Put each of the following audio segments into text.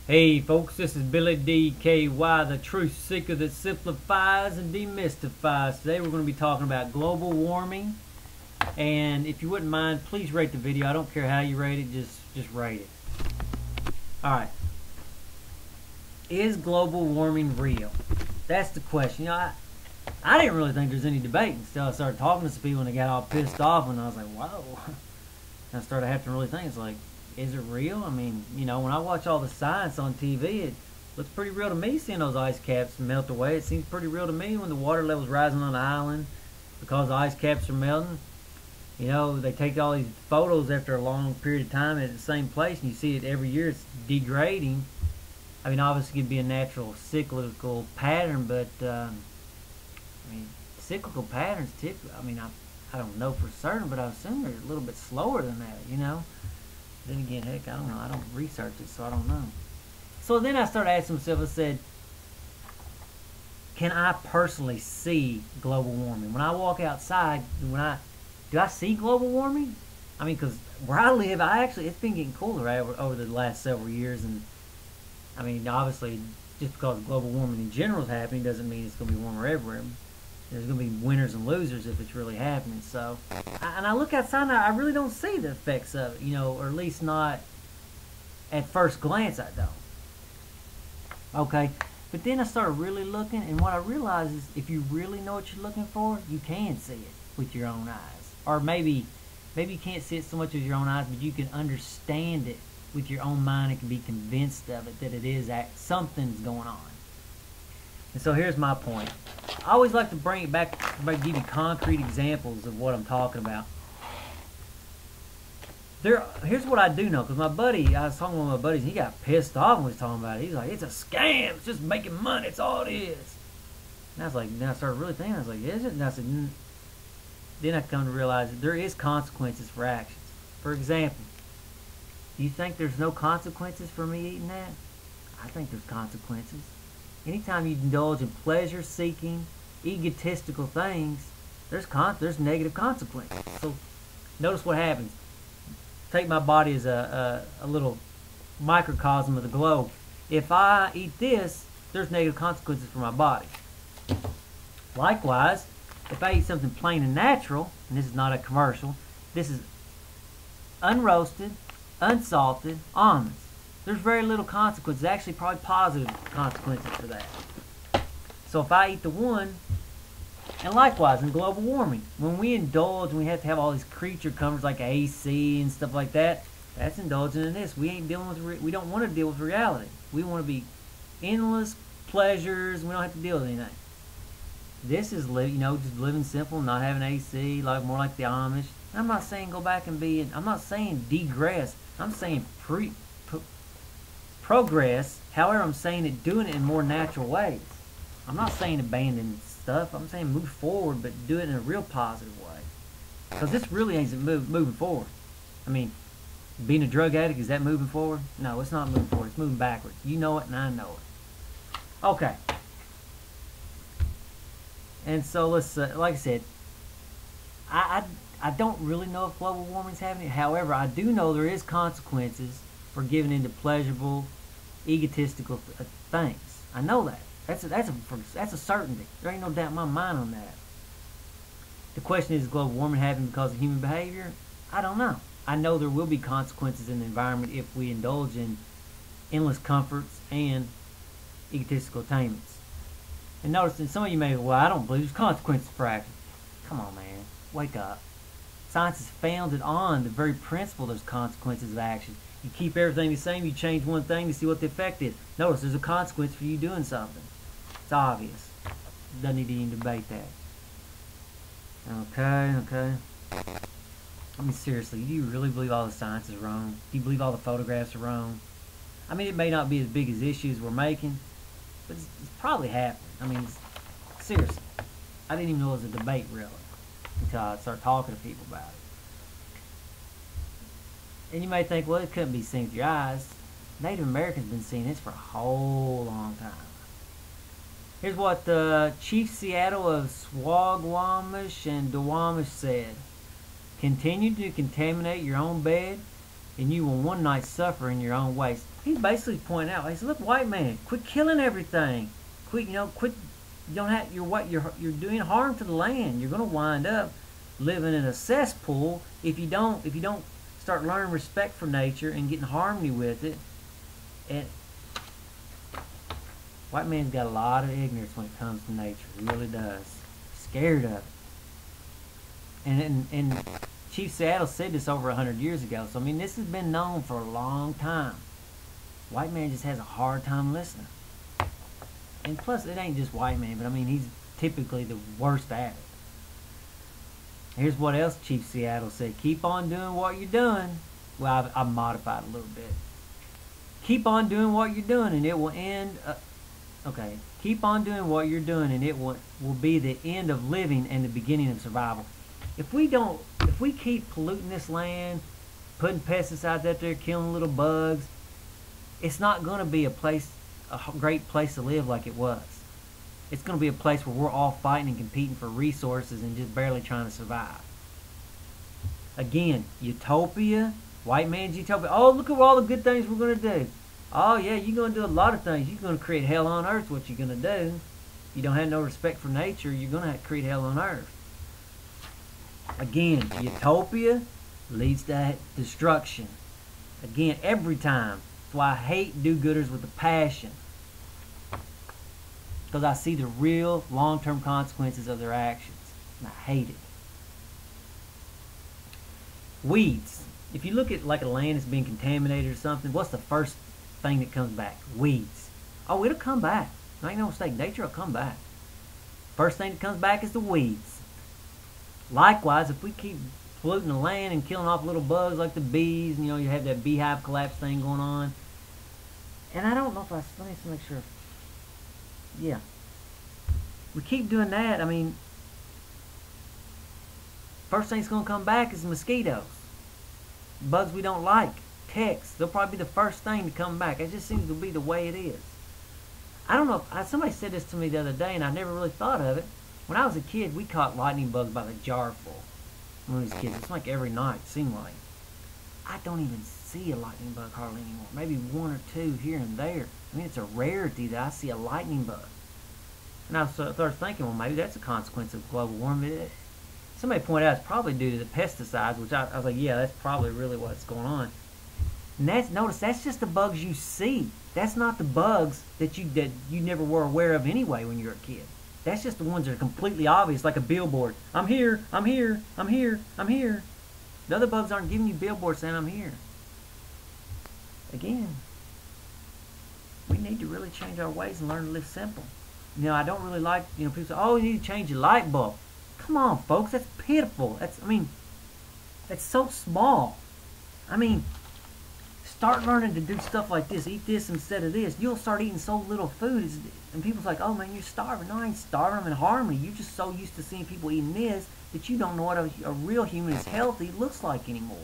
Hey folks, this is Billy DKY, the truth seeker that simplifies and demystifies. Today we're going to be talking about global warming, and if you wouldn't mind, please rate the video. I don't care how you rate it, just rate it. Alright. Is global warming real? That's the question. You know, I didn't really think there's any debate until I started talking to some people and they got all pissed off, and I was like, whoa. And I started having to really think, it's like, is it real? I mean, you know, when I watch all the science on TV, it looks pretty real to me seeing those ice caps melt away. It seems pretty real to me when the water level's rising on the island because the ice caps are melting. You know, they take all these photos after a long period of time at the same place, and you see it every year. It's degrading. I mean, obviously it could be a natural cyclical pattern, but, I mean, cyclical patterns typically, I mean, I don't know for certain, but I assume they're a little bit slower than that, you know. Then again, heck, I don't know. I don't research it, so I don't know. So then I started asking myself, I said, can I personally see global warming? When I walk outside, do I see global warming? I mean, because where I live, it's been getting cooler over the last several years. And, I mean, obviously, just because global warming in general is happening doesn't mean it's going to be warmer everywhere. There's going to be winners and losers if it's really happening. So, and I look outside and I really don't see the effects of it, you know, or at least not at first glance. I don't. Okay, but then I started really looking, and what I realized is if you really know what you're looking for, you can see it with your own eyes. Or maybe you can't see it so much with your own eyes, but you can understand it with your own mind and can be convinced of it that it is something's going on. And so here's my point. I always like to bring it back, give you concrete examples of what I'm talking about. Here's what I do know, because I was talking with my buddies, and he got pissed off when we was talking about it. He's like, it's a scam, it's just making money, it's all it is. And I was like, then I started really thinking, I was like, is it? And I said, then I come to realize that there is consequences for actions. For example, do you think there's no consequences for me eating that? I think there's consequences. Anytime you indulge in pleasure-seeking, egotistical things, there's negative consequences. So notice what happens. Take my body as a little microcosm of the globe. If I eat this, there's negative consequences for my body. Likewise, if I eat something plain and natural, and this is not a commercial, this is unroasted, unsalted almonds. There's very little consequences, actually probably positive consequences for that. So if I eat the one, and likewise in global warming, when we indulge and we have to have all these creature comforts like AC and stuff like that, that's indulging in this. We ain't dealing with, we don't want to deal with reality. We want to be endless pleasures. We don't have to deal with anything. This is, you know, just living simple, not having AC, like more like the Amish. And I'm not saying go back and I'm not saying degress. I'm saying progress. However, I'm saying doing it in more natural ways. I'm not saying abandon stuff. I'm saying move forward, but do it in a real positive way. Because this really ain't moving forward. I mean, being a drug addict, is that moving forward? No, it's not moving forward. It's moving backwards. You know it, and I know it. Okay. And so let's, like I said, I don't really know if global warming is happening. However, I do know there is consequences for giving into pleasurable, egotistical things. I know that. That's a certainty. There ain't no doubt in my mind on that. The question is global warming happening because of human behavior? I don't know. I know there will be consequences in the environment if we indulge in endless comforts and egotistical attainments. And notice that some of you may go, well, I don't believe there's consequences for action. Come on, man. Wake up. Science is founded on the very principle there's consequences of action. You keep everything the same, you change one thing to see what the effect is. Notice there's a consequence for you doing something. It's obvious. Doesn't need to even debate that. Okay. I mean, seriously, do you really believe all the science is wrong? Do you believe all the photographs are wrong? I mean, it may not be as big as issues we're making, but it's probably happening. I mean, seriously. I didn't even know it was a debate, really, until I started talking to people about it. And you may think, well, it couldn't be seen with your eyes. Native Americans have been seeing this for a whole long time. Here's what Chief Seattle of Swagwamish and Duwamish said. Continue to contaminate your own bed, and you will one night suffer in your own waste. he's basically pointing out. He said, "Look, white man, quit killing everything. Quit, quit. You don't have. You're doing harm to the land. You're gonna wind up living in a cesspool if you don't start learning respect for nature and getting harmony with it." And white man's got a lot of ignorance when it comes to nature. He really does. Scared of it. And Chief Seattle said this over 100 years ago. So I mean, this has been known for a long time. White man just has a hard time listening. And plus, it ain't just white man, but I mean, he's typically the worst at it. Here's what else Chief Seattle said. Keep on doing what you're doing. Well, I've modified a little bit. Keep on doing what you're doing and it will end... okay. Keep on doing what you're doing and it will be the end of living and the beginning of survival. If we keep polluting this land, putting pesticides out there, killing little bugs, it's not going to be a great place to live like it was. It's going to be a place where we're all fighting and competing for resources and just barely trying to survive. Again, utopia, white man's utopia. Oh, look at all the good things we're going to do. Oh, yeah, you're going to do a lot of things. You're going to create hell on earth, what you're going to do. You don't have no respect for nature, you're going to have to create hell on earth. Again, utopia leads to destruction. Again, every time. That's why I hate do-gooders with a passion. Because I see the real long-term consequences of their actions. And I hate it. Weeds. If you look at like a land that's being contaminated or something, what's the first thing that comes back? Weeds. Oh, it'll come back. There ain't no mistake. Nature will come back. First thing that comes back is the weeds. Likewise, if we keep polluting the land and killing off little bugs like the bees, and you have that beehive collapse thing going on. And I don't know if let me just make sure. Yeah. We keep doing that. I mean, first thing that's going to come back is mosquitoes. Bugs we don't like. Ticks. They'll probably be the first thing to come back. It just seems to be the way it is. I don't know. Somebody said this to me the other day, and I never really thought of it. When I was a kid, we caught lightning bugs by the jar full. When we was kids, it's like every night, it seemed like. I don't even see a lightning bug hardly anymore. Maybe one or two here and there. I mean, it's a rarity that I see a lightning bug. And I started thinking, well, maybe that's a consequence of global warming. Somebody pointed out it's probably due to the pesticides, which I was like, yeah, that's probably really what's going on. And notice that's just the bugs you see. That's not the bugs that you never were aware of anyway when you were a kid. That's just the ones that are completely obvious, like a billboard. I'm here, I'm here, I'm here, I'm here. The other bugs aren't giving you billboards saying I'm here. Again, we need to really change our ways and learn to live simple. I don't really like, people say, oh, you need to change your light bulb. Come on, folks, that's pitiful. That's so small. Start learning to do stuff like this. Eat this instead of this. You'll start eating so little food. And people's like, oh, man, you're starving. No, I ain't starving. I'm in harmony. You're just so used to seeing people eating this that you don't know what a real human is healthy looks like anymore.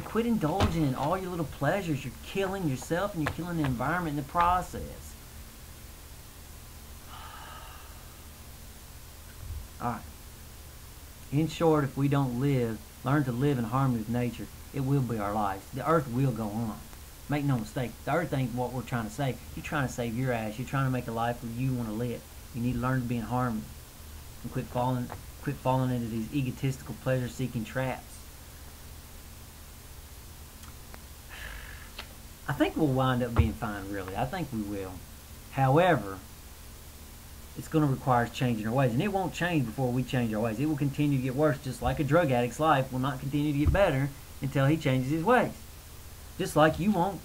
Quit indulging in all your little pleasures. You're killing yourself and you're killing the environment in the process. Alright. In short, if we don't learn to live in harmony with nature, it will be our lives. The earth will go on. Make no mistake, the earth ain't what we're trying to save. You're trying to save your ass. You're trying to make a life where you want to live. You need to learn to be in harmony. And quit falling into these egotistical, pleasure-seeking traps. I think we'll wind up being fine, really. I think we will. However, it's going to require us changing our ways. And it won't change before we change our ways. It will continue to get worse, just like a drug addict's life will not continue to get better until he changes his ways. Just like you won't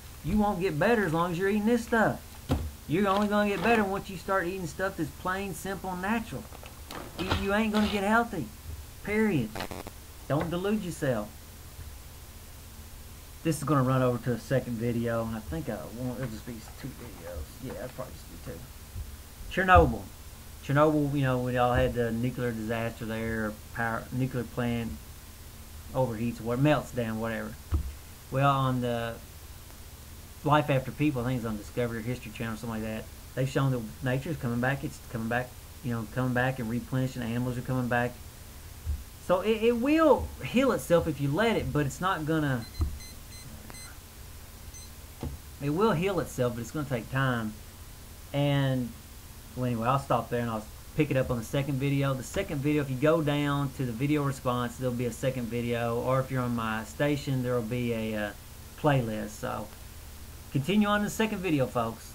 get better as long as you're eating this stuff. You're only going to get better once you start eating stuff that's plain, simple, and natural. You ain't going to get healthy. Period. Don't delude yourself. This is going to run over to a second video, and I think it'll just be 2 videos. Yeah, I'll probably just do 2. Chernobyl. Chernobyl, we all had the nuclear disaster there, nuclear plant overheats or melts down, whatever. Well, on the Life After People, I think it's on Discovery or History Channel, something like that, they've shown that nature's coming back. It's coming back, coming back and replenishing. Animals are coming back. So it will heal itself if you let it, but it's not gonna. It will heal itself, but it's going to take time. And well, anyway, I'll stop there and I'll pick it up on the second video. The second video, if you go down to the video response, there'll be a second video, or if you're on my station, there will be a playlist. So continue on to the second video, folks.